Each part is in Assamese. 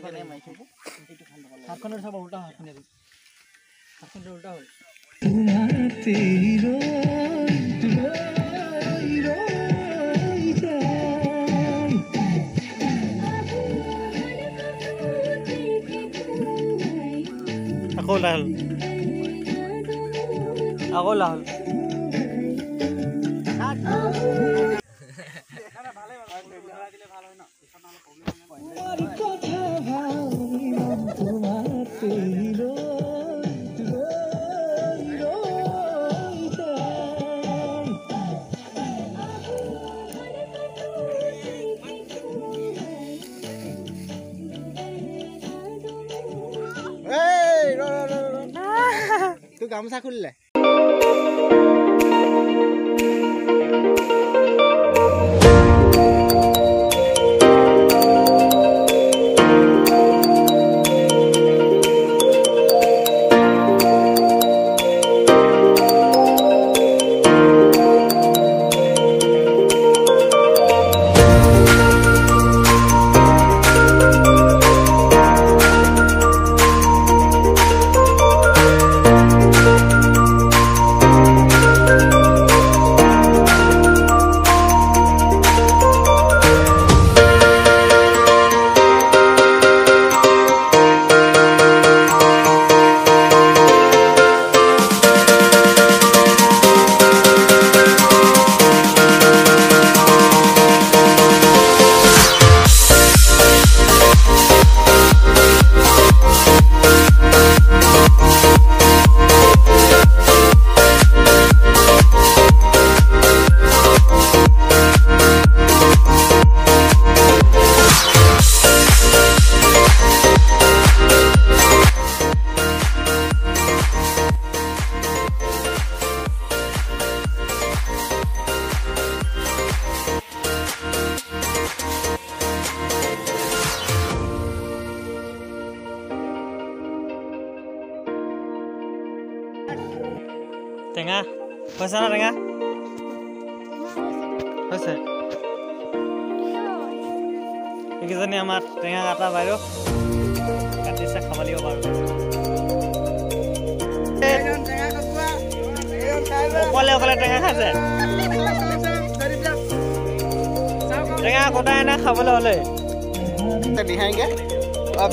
কেনে মাই থব এইটো খান দবা হাতখনৰ সব উল্টা হাতখনৰ উল্টা হ'ল আকৌ লাল तू गामसा खुलले টেঙা হৈছে না টেঙা হৈছে এইকেইজনী আমাৰ টেঙা কাটা বাইদেউ কাটিছে খাব লাগিব বাৰু অকলে অকলে টেঙা খাইছে টেঙা কটাই নাই খাবলৈ হ'লে दिखाएंगे अब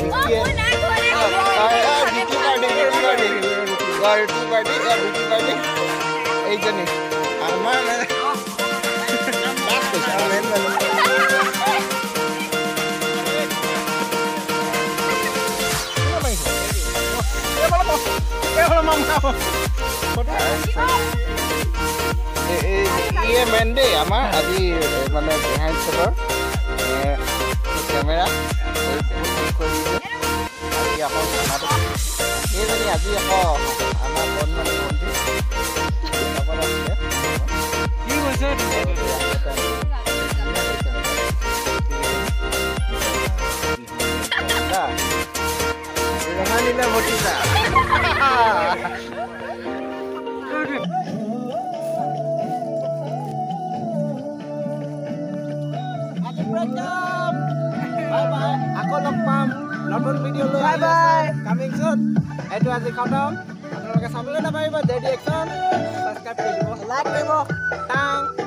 ये मेंडे आमार আজি মানে বিহাইন্ড শটৰ ক্যামেৰা আজি আকৌ খানাটো এইজনী আজি আকৌ আমাৰ বনমালী মন্ত্ৰী কি হৈছে ৰঙালীলা ভতিজা Bye bye. Aku lempam. Nonton video lu. Bye bye. Coming soon. Itu aja khatam. Apnaloke sabole na pariba Daddy Action. Subscribe koribo. Like koribo. Tang.